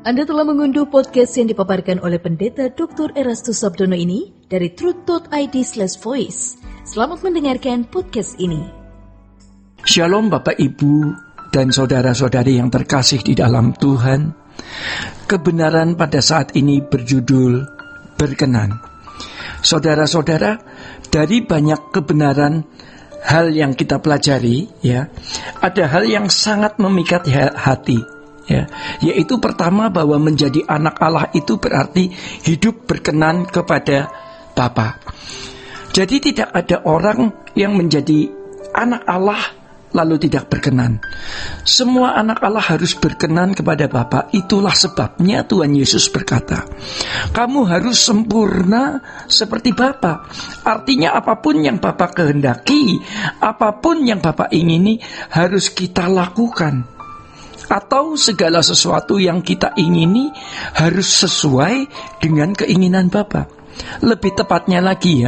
Anda telah mengunduh podcast yang dipaparkan oleh Pendeta Dr. Erastus Sabdono ini dari truth.id/voice. Selamat mendengarkan podcast ini. Shalom Bapak Ibu dan saudara-saudari yang terkasih di dalam Tuhan. Kebenaran pada saat ini berjudul berkenan. Saudara-saudara, dari banyak kebenaran hal yang kita pelajari, ada hal yang sangat memikat hati. Yaitu pertama, bahwa menjadi anak Allah itu berarti hidup berkenan kepada Bapa. Jadi tidak ada orang yang menjadi anak Allah lalu tidak berkenan. Semua anak Allah harus berkenan kepada Bapa. Itulah sebabnya Tuhan Yesus berkata, kamu harus sempurna seperti Bapa. Artinya apapun yang Bapa kehendaki, apapun yang Bapa ingini, harus kita lakukan. Atau segala sesuatu yang kita ingini harus sesuai dengan keinginan Bapa. Lebih tepatnya lagi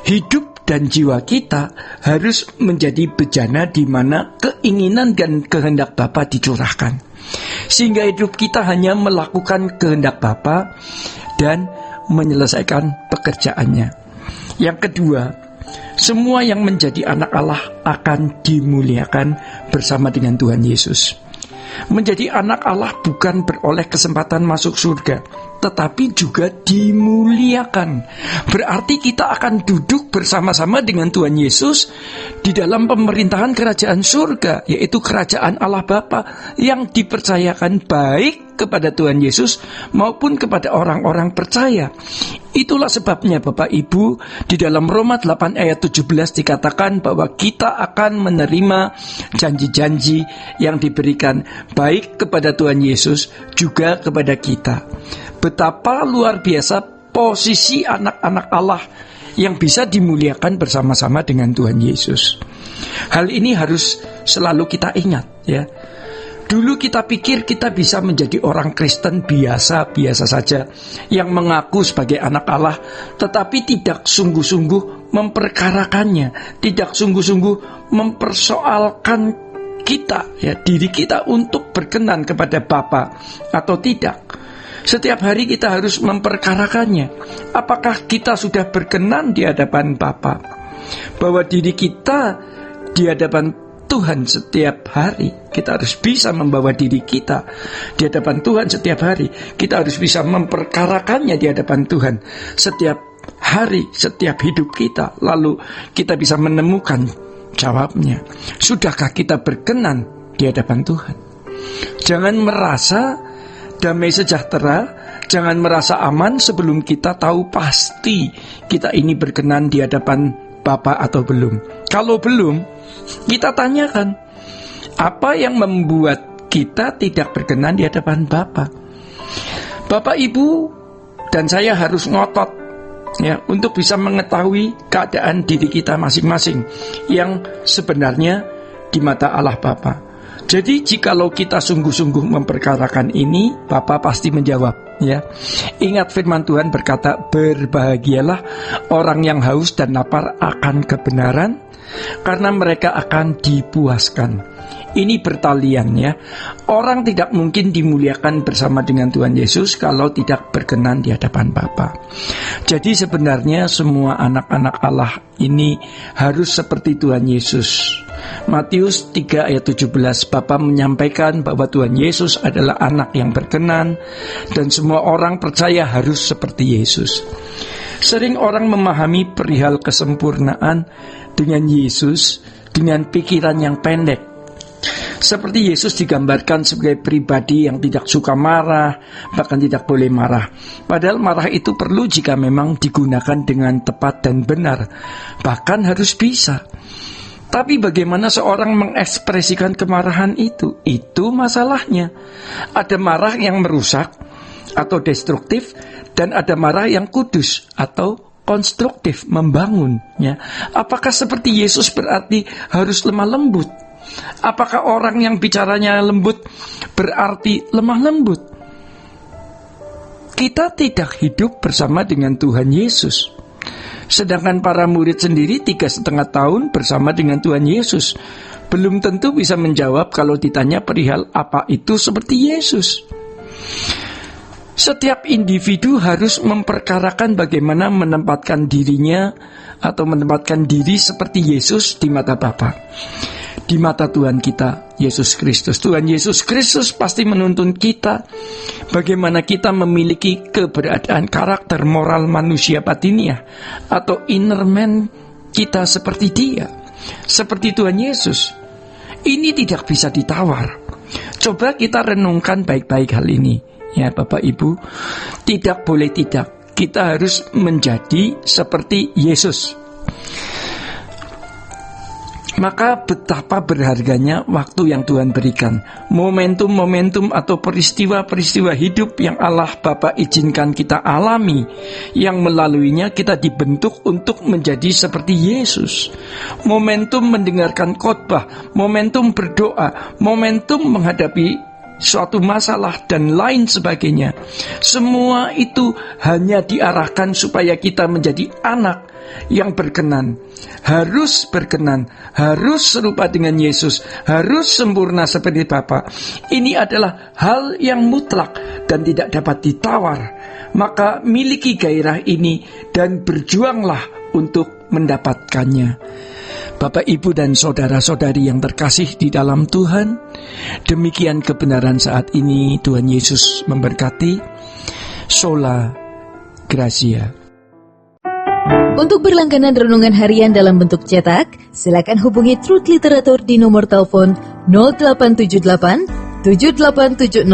hidup dan jiwa kita harus menjadi bejana di mana keinginan dan kehendak Bapa dicurahkan. Sehingga hidup kita hanya melakukan kehendak Bapa dan menyelesaikan pekerjaannya. Yang kedua, semua yang menjadi anak Allah akan dimuliakan bersama dengan Tuhan Yesus. Menjadi anak Allah bukan beroleh kesempatan masuk surga, tetapi juga dimuliakan. Berarti kita akan duduk bersama-sama dengan Tuhan Yesus di dalam pemerintahan kerajaan surga, yaitu kerajaan Allah Bapa yang dipercayakan baik kepada Tuhan Yesus maupun kepada orang-orang percaya. Itulah sebabnya Bapak Ibu, di dalam Roma 8 ayat 17 dikatakan bahwa kita akan menerima janji-janji yang diberikan baik kepada Tuhan Yesus juga kepada kita. Betapa luar biasa posisi anak-anak Allah yang bisa dimuliakan bersama-sama dengan Tuhan Yesus. Hal ini harus selalu kita ingat, Dulu kita pikir kita bisa menjadi orang Kristen biasa-biasa saja, yang mengaku sebagai anak Allah, tetapi tidak sungguh-sungguh memperkarakannya, tidak sungguh-sungguh mempersoalkan kita, diri kita untuk berkenan kepada Bapa atau tidak. Setiap hari kita harus memperkarakannya. Apakah kita sudah berkenan di hadapan Bapa? Bahwa diri kita di hadapan Tuhan setiap hari, kita harus bisa membawa diri kita di hadapan Tuhan setiap hari. Kita harus bisa memperkarakannya di hadapan Tuhan setiap hari, setiap hidup kita. Lalu kita bisa menemukan jawabnya. Sudahkah kita berkenan di hadapan Tuhan? Jangan merasa damai sejahtera, jangan merasa aman sebelum kita tahu pasti kita ini berkenan di hadapan Bapa atau belum. Kalau belum, kita tanyakan, apa yang membuat kita tidak berkenan di hadapan Bapa? Bapak, Ibu, dan saya harus ngotot untuk bisa mengetahui keadaan diri kita masing-masing yang sebenarnya di mata Allah Bapa. Jadi jikalau kita sungguh-sungguh memperkarakan ini, Bapa pasti menjawab. Ingat firman Tuhan berkata, berbahagialah orang yang haus dan lapar akan kebenaran, karena mereka akan dipuaskan. Ini bertalian, Orang tidak mungkin dimuliakan bersama dengan Tuhan Yesus kalau tidak berkenan di hadapan Bapa. Jadi sebenarnya semua anak-anak Allah ini harus seperti Tuhan Yesus. Matius 3 ayat 17, Bapa menyampaikan bahwa Tuhan Yesus adalah anak yang berkenan dan semua orang percaya harus seperti Yesus. Sering orang memahami perihal kesempurnaan dengan Yesus dengan pikiran yang pendek. Seperti Yesus digambarkan sebagai pribadi yang tidak suka marah, bahkan tidak boleh marah. Padahal marah itu perlu jika memang digunakan dengan tepat dan benar, bahkan harus bisa. Tapi bagaimana seorang mengekspresikan kemarahan itu? Itu masalahnya. Ada marah yang merusak atau destruktif, dan ada marah yang kudus atau konstruktif, membangun. Apakah seperti Yesus berarti harus lemah lembut? Apakah orang yang bicaranya lembut berarti lemah lembut? Kita tidak hidup bersama dengan Tuhan Yesus. Sedangkan para murid sendiri 3,5 tahun bersama dengan Tuhan Yesus belum tentu bisa menjawab kalau ditanya perihal apa itu seperti Yesus. Setiap individu harus memperkarakan bagaimana menempatkan dirinya atau menempatkan diri seperti Yesus di mata Bapa, di mata Tuhan kita Yesus Kristus. Tuhan Yesus Kristus pasti menuntun kita bagaimana kita memiliki keberadaan karakter moral manusia batiniah atau inner man kita seperti Dia, seperti Tuhan Yesus. Ini tidak bisa ditawar. Coba kita renungkan baik-baik hal ini, ya Bapak Ibu. Tidak boleh tidak, kita harus menjadi seperti Yesus. Maka betapa berharganya waktu yang Tuhan berikan, momentum-momentum atau peristiwa-peristiwa hidup yang Allah Bapa izinkan kita alami, yang melaluinya kita dibentuk untuk menjadi seperti Yesus. Momentum mendengarkan khotbah, momentum berdoa, momentum menghadapi suatu masalah dan lain sebagainya. Semua itu hanya diarahkan supaya kita menjadi anak yang berkenan, harus berkenan, harus serupa dengan Yesus, harus sempurna seperti Bapa. Ini adalah hal yang mutlak dan tidak dapat ditawar. Maka miliki gairah ini dan berjuanglah untuk mendapatkannya. Bapak, Ibu, dan saudara-saudari yang terkasih di dalam Tuhan, demikian kebenaran saat ini. Tuhan Yesus memberkati. Sola Gracia. Untuk berlangganan renungan harian dalam bentuk cetak, silakan hubungi Truth Literatur di nomor telepon 0878 7870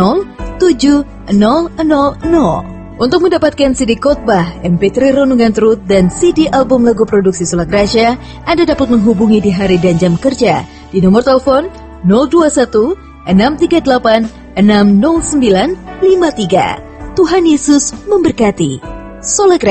7000. Untuk mendapatkan CD khotbah, MP3 renungan Truth, dan CD album lagu produksi Sola Gracia, Anda dapat menghubungi di hari dan jam kerja di nomor telepon 021 638 60953. Tuhan Yesus memberkati. Sola Gracia.